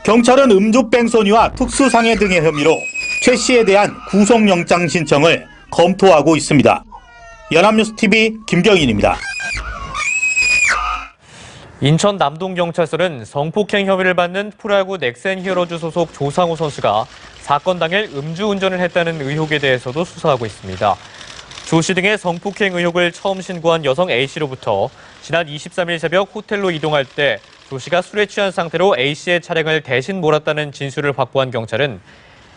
경찰은 음주뺑소니와 특수상해 등의 혐의로 최 씨에 대한 구속영장 신청을 검토하고 있습니다. 연합뉴스TV 김경인입니다. 인천 남동경찰서는 성폭행 혐의를 받는 프로야구 넥센 히어로즈 소속 조상우 선수가 사건 당일 음주운전을 했다는 의혹에 대해서도 수사하고 있습니다. 조 씨 등의 성폭행 의혹을 처음 신고한 여성 A씨로부터 지난 23일 새벽 호텔로 이동할 때 조 씨가 술에 취한 상태로 A씨의 차량을 대신 몰았다는 진술을 확보한 경찰은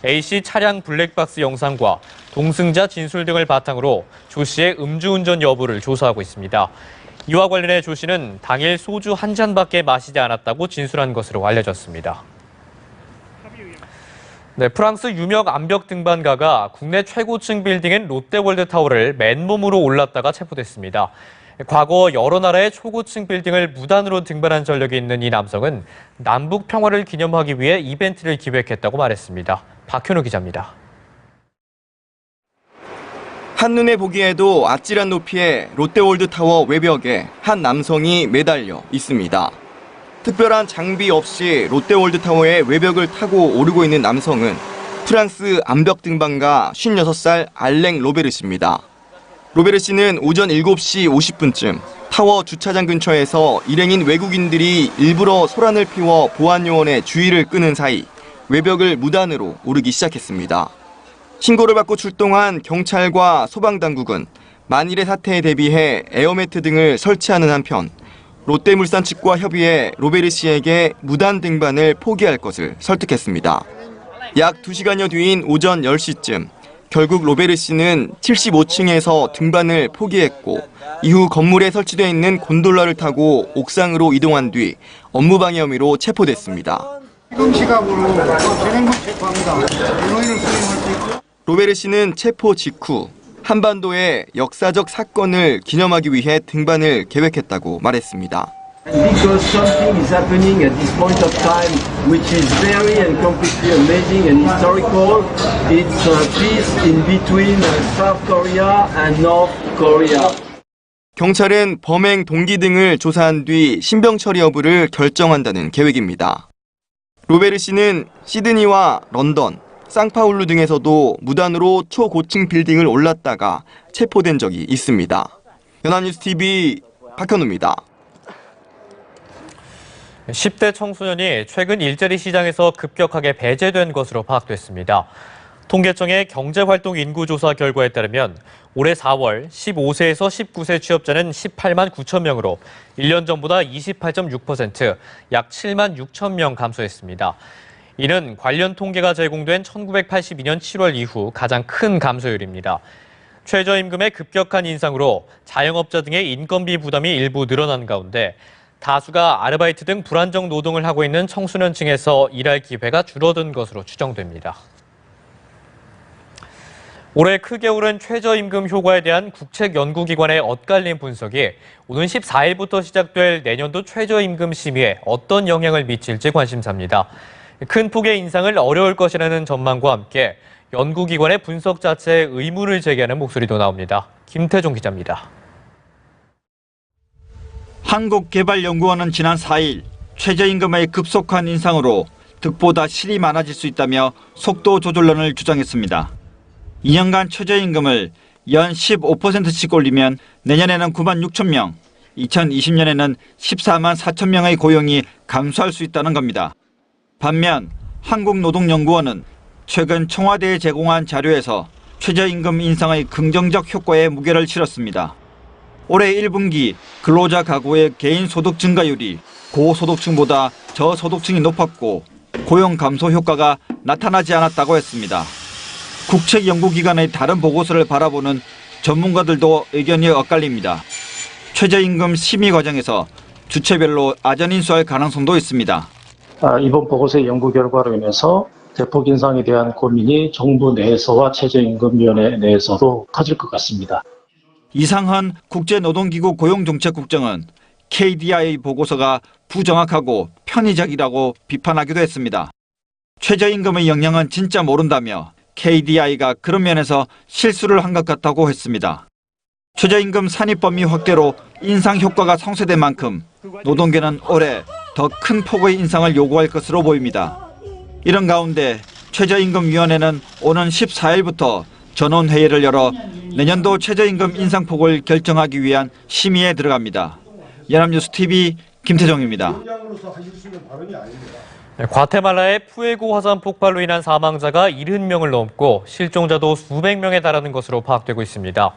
A씨 차량 블랙박스 영상과 동승자 진술 등을 바탕으로 조 씨의 음주운전 여부를 조사하고 있습니다. 이와 관련해 조 씨는 당일 소주 한 잔밖에 마시지 않았다고 진술한 것으로 알려졌습니다. 네, 프랑스 유명 암벽 등반가가 국내 최고층 빌딩인 롯데월드타워를 맨몸으로 올랐다가 체포됐습니다. 과거 여러 나라의 초고층 빌딩을 무단으로 등반한 전력이 있는 이 남성은 남북 평화를 기념하기 위해 이벤트를 기획했다고 말했습니다. 박현우 기자입니다. 한눈에 보기에도 아찔한 높이의 롯데월드타워 외벽에 한 남성이 매달려 있습니다. 특별한 장비 없이 롯데월드타워의 외벽을 타고 오르고 있는 남성은 프랑스 암벽 등반가 56살 알랭 로베르시입니다. 로베르시는 오전 7시 50분쯤 타워 주차장 근처에서 일행인 외국인들이 일부러 소란을 피워 보안요원의 주의를 끄는 사이 외벽을 무단으로 오르기 시작했습니다. 신고를 받고 출동한 경찰과 소방당국은 만일의 사태에 대비해 에어매트 등을 설치하는 한편 롯데물산 측과 협의해 로베르시에게 무단 등반을 포기할 것을 설득했습니다. 약 2시간여 뒤인 오전 10시쯤 결국 로베르시는 75층에서 등반을 포기했고 이후 건물에 설치되어 있는 곤돌라를 타고 옥상으로 이동한 뒤 업무방해 혐의로 체포됐습니다. 로베르시는 체포 직후 한반도의 역사적 사건을 기념하기 위해 등반을 계획했다고 말했습니다. Because something is happening at this point of time which is very and completely amazing and historical. It's peace in between South Korea and North Korea. 경찰은 범행 동기 등을 조사한 뒤 신병 처리 여부를 결정한다는 계획입니다. 로베르시는 시드니와 런던, 상파울루 등에서도 무단으로 초고층 빌딩을 올랐다가 체포된 적이 있습니다. 연합뉴스TV 박현우입니다. 10대 청소년이 최근 일자리 시장에서 급격하게 배제된 것으로 파악됐습니다. 통계청의 경제활동 인구조사 결과에 따르면 올해 4월 15세에서 19세 취업자는 18만 9천 명으로 1년 전보다 28.6%, 약 7만 6천 명 감소했습니다. 이는 관련 통계가 제공된 1982년 7월 이후 가장 큰 감소율입니다. 최저임금의 급격한 인상으로 자영업자 등의 인건비 부담이 일부 늘어난 가운데 다수가 아르바이트 등 불안정 노동을 하고 있는 청소년층에서 일할 기회가 줄어든 것으로 추정됩니다. 올해 크게 오른 최저임금 효과에 대한 국책연구기관의 엇갈린 분석이 오는 14일부터 시작될 내년도 최저임금 심의에 어떤 영향을 미칠지 관심사입니다. 큰 폭의 인상을 어려울 것이라는 전망과 함께 연구기관의 분석 자체에 의문을 제기하는 목소리도 나옵니다. 김태종 기자입니다. 한국개발연구원은 지난 4일 최저임금의 급속한 인상으로 득보다 실이 많아질 수 있다며 속도 조절론을 주장했습니다. 2년간 최저임금을 연 15%씩 올리면 내년에는 9만 6천 명, 2020년에는 14만 4천 명의 고용이 감소할 수 있다는 겁니다. 반면 한국노동연구원은 최근 청와대에 제공한 자료에서 최저임금 인상의 긍정적 효과에 무게를 실었습니다. 올해 1분기 근로자 가구의 개인 소득 증가율이 고소득층보다 저소득층이 높았고 고용 감소 효과가 나타나지 않았다고 했습니다. 국책연구기관의 다른 보고서를 바라보는 전문가들도 의견이 엇갈립니다. 최저임금 심의 과정에서 주체별로 아전 인수할 가능성도 있습니다. 이번 보고서의 연구 결과로 인해서 대폭 인상에 대한 고민이 정부 내에서와 최저임금위원회 내에서도 커질 것 같습니다. 이상헌 국제노동기구 고용정책국장은 KDI 보고서가 부정확하고 편의적이라고 비판하기도 했습니다. 최저임금의 영향은 진짜 모른다며 KDI가 그런 면에서 실수를 한 것 같다고 했습니다. 최저임금 산입 범위 확대로 인상 효과가 상쇄된 만큼 노동계는 올해 더 큰 폭의 인상을 요구할 것으로 보입니다. 이런 가운데 최저임금위원회는 오는 14일부터 전원회의를 열어 내년도 최저임금 인상폭을 결정하기 위한 심의에 들어갑니다. 연합뉴스TV 김태정입니다. 과테말라의 푸에고 화산 폭발로 인한 사망자가 70명을 넘고 실종자도 수백 명에 달하는 것으로 파악되고 있습니다.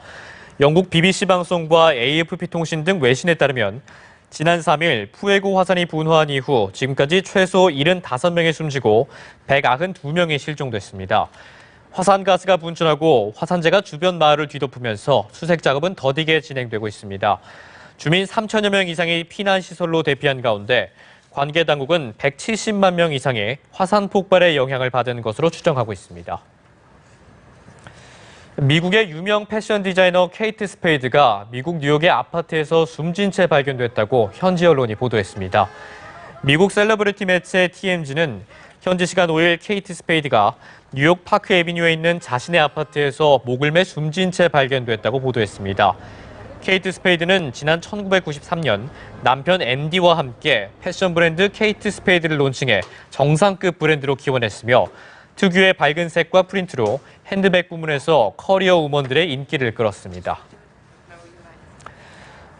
영국 BBC 방송과 AFP 통신 등 외신에 따르면 지난 3일 푸에고 화산이 분화한 이후 지금까지 최소 75명이 숨지고 192명이 실종됐습니다. 화산가스가 분출하고 화산재가 주변 마을을 뒤덮으면서 수색 작업은 더디게 진행되고 있습니다. 주민 3천여 명 이상이 피난시설로 대피한 가운데 관계 당국은 170만 명 이상이 화산 폭발의 영향을 받은 것으로 추정하고 있습니다. 미국의 유명 패션 디자이너 케이트 스페이드가 미국 뉴욕의 아파트에서 숨진 채 발견됐다고 현지 언론이 보도했습니다. 미국 셀러브리티 매체 TMZ는 현지 시간 5일 케이트 스페이드가 뉴욕 파크 애비뉴에 있는 자신의 아파트에서 목을 매 숨진 채 발견됐다고 보도했습니다. 케이트 스페이드는 지난 1993년 남편 앤디와 함께 패션 브랜드 케이트 스페이드를 론칭해 정상급 브랜드로 기원했으며 특유의 밝은 색과 프린트로 핸드백 부문에서 커리어 우먼들의 인기를 끌었습니다.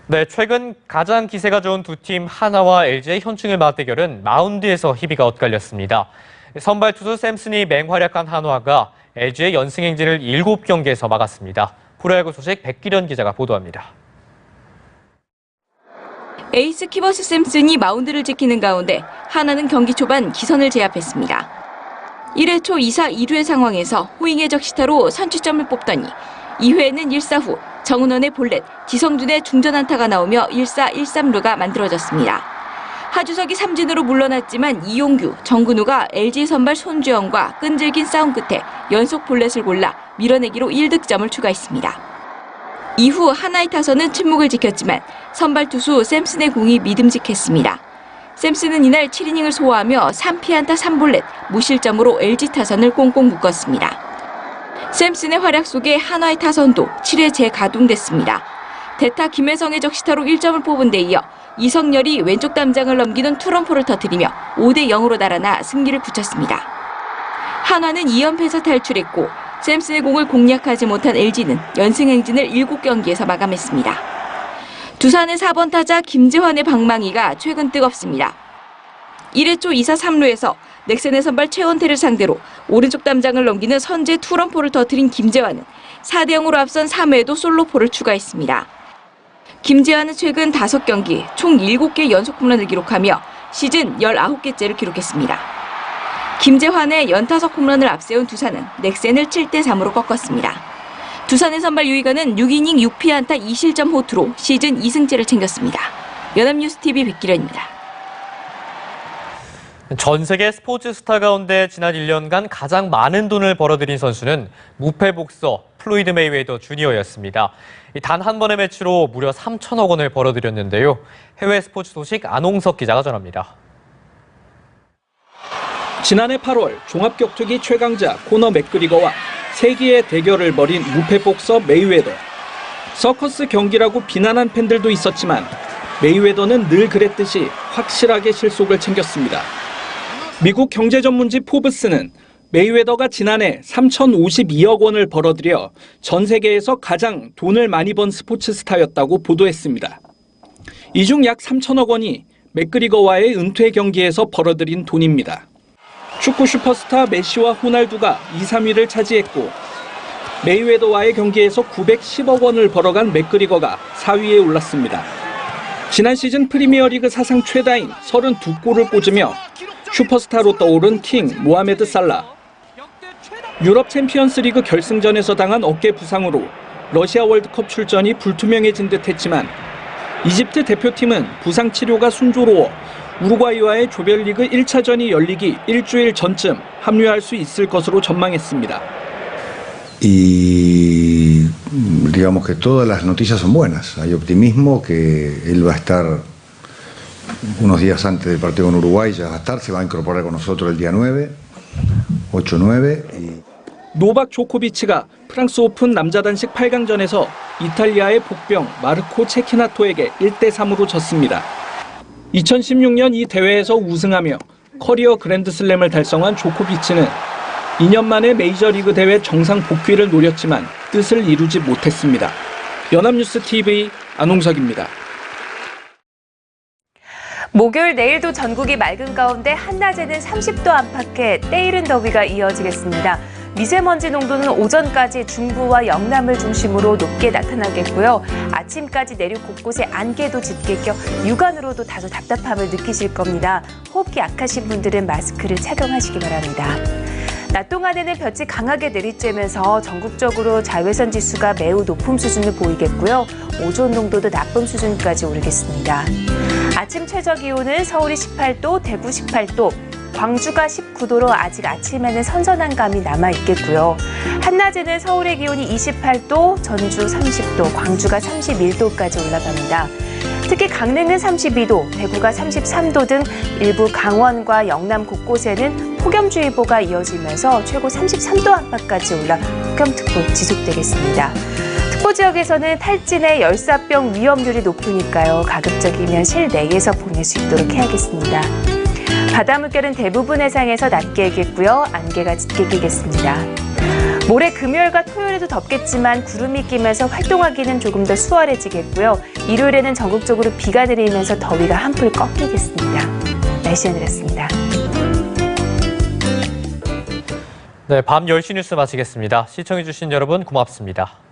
네, 최근 가장 기세가 좋은 두 팀 하나와 LG의 현충일 맞대결은 마운드에서 희비가 엇갈렸습니다. 선발 투수 샘슨이 맹활약한 한화가 LG의 연승 행진을 7경기에서 막았습니다. 프로야구 소식 백기련 기자가 보도합니다. 에이스 키버스 샘슨이 마운드를 지키는 가운데 하나는 경기 초반 기선을 제압했습니다. 1회 초 2사 2루의 상황에서 호잉의 적시타로 선취점을 뽑더니 2회에는 1사 후 정은원의 볼넷, 지성준의 중전 안타가 나오며 1사 1-3루가 만들어졌습니다. 하주석이 삼진으로 물러났지만 이용규, 정근우가 LG 선발 손주영과 끈질긴 싸움 끝에 연속 볼넷을 골라 밀어내기로 1득점을 추가했습니다. 이후 하나의 타선은 침묵을 지켰지만 선발 투수 샘슨의 공이 믿음직했습니다. 샘슨은 이날 7이닝을 소화하며 3피안타 3볼넷, 무실점으로 LG 타선을 꽁꽁 묶었습니다. 샘슨의 활약 속에 한화의 타선도 7회 재가동됐습니다. 대타 김혜성의 적시타로 1점을 뽑은 데 이어 이성열이 왼쪽 담장을 넘기는 투런포를 터뜨리며 5대0으로 달아나 승기를 붙였습니다. 한화는 2연패에서 탈출했고 샘슨의 공을 공략하지 못한 LG는 연승 행진을 7경기에서 마감했습니다. 두산의 4번 타자 김재환의 방망이가 최근 뜨겁습니다. 1회 초 2사 3루에서 넥센의 선발 최원태를 상대로 오른쪽 담장을 넘기는 선제 투런포를 터뜨린 김재환은 4대0으로 앞선 3회에도 솔로포를 추가했습니다. 김재환은 최근 5경기 총 7개 연속 홈런을 기록하며 시즌 19개째를 기록했습니다. 김재환의 연타석 홈런을 앞세운 두산은 넥센을 7대3으로 꺾었습니다. 두산의 선발 유이가는 6이닝 6피안타 2실점 호투로 시즌 2승째를 챙겼습니다. 연합뉴스TV 백기련입니다. 전 세계 스포츠 스타 가운데 지난 1년간 가장 많은 돈을 벌어들인 선수는 무패 복서 플로이드 메이웨더 주니어였습니다. 단 한 번의 매치로 무려 3천억 원을 벌어들였는데요. 해외 스포츠 소식 안홍석 기자가 전합니다. 지난해 8월 종합격투기 최강자 코너 맥그리거와 세기의 대결을 벌인 무패 복서 메이웨더. 서커스 경기라고 비난한 팬들도 있었지만 메이웨더는 늘 그랬듯이 확실하게 실속을 챙겼습니다. 미국 경제 전문지 포브스는 메이웨더가 지난해 3,052억 원을 벌어들여 전 세계에서 가장 돈을 많이 번 스포츠 스타였다고 보도했습니다. 이 중 약 3천억 원이 맥그리거와의 은퇴 경기에서 벌어들인 돈입니다. 축구 슈퍼스타 메시와 호날두가 2, 3위를 차지했고 메이웨더와의 경기에서 910억 원을 벌어간 맥그리거가 4위에 올랐습니다. 지난 시즌 프리미어리그 사상 최다인 32골을 꽂으며 슈퍼스타로 떠오른 킹 모하메드 살라. 유럽 챔피언스리그 결승전에서 당한 어깨 부상으로 러시아 월드컵 출전이 불투명해진 듯 했지만 이집트 대표팀은 부상 치료가 순조로워 우루과이와의 조별리그 1차전이 열리기 일주일 전쯤 합류할 수 있을 것으로 전망했습니다. Y digamos que todas las noticias son buenas. Hay optimismo que él va a estar unos días antes del partido con Uruguay, ya va a estar, se va a incorporar con nosotros el día 9, 8-9. Y... 노박 조코비치가 프랑스 오픈 남자 단식 8강전에서 이탈리아의 복병 마르코 체키나토에게 1대3으로 졌습니다. 2016년 이 대회에서 우승하며 커리어 그랜드슬램을 달성한 조코비치는 2년 만에 메이저리그 대회 정상 복귀를 노렸지만 뜻을 이루지 못했습니다. 연합뉴스TV 안홍석입니다. 목요일 내일도 전국이 맑은 가운데 한낮에는 30도 안팎의 때이른 더위가 이어지겠습니다. 미세먼지 농도는 오전까지 중부와 영남을 중심으로 높게 나타나겠고요. 아침까지 내륙 곳곳에 안개도 짙게 껴 육안으로도 다소 답답함을 느끼실 겁니다. 호흡기 약하신 분들은 마스크를 착용하시기 바랍니다. 낮 동안에는 볕이 강하게 내리쬐면서 전국적으로 자외선 지수가 매우 높은 수준을 보이겠고요. 오존 농도도 나쁨 수준까지 오르겠습니다. 아침 최저 기온은 서울이 18도, 대구 18도, 광주가 19도로 아직 아침에는 선선한 감이 남아있겠고요. 한낮에는 서울의 기온이 28도, 전주 30도, 광주가 31도까지 올라갑니다. 특히 강릉은 32도, 대구가 33도 등 일부 강원과 영남 곳곳에는 폭염주의보가 이어지면서 최고 33도 안팎까지 올라 폭염특보 지속되겠습니다. 특보 지역에서는 탈진에 열사병 위험률이 높으니까요. 가급적이면 실내에서 보낼 수 있도록 해야겠습니다. 바다 물결은 대부분 해상에서 낮게 일겠고요. 안개가 짙게 끼겠습니다. 모레 금요일과 토요일에도 덥겠지만 구름이 끼면서 활동하기는 조금 더 수월해지겠고요. 일요일에는 전국적으로 비가 내리면서 더위가 한풀 꺾이겠습니다. 날씨 하늘이었습니다. 네, 밤 10시 뉴스 마치겠습니다. 시청해주신 여러분 고맙습니다.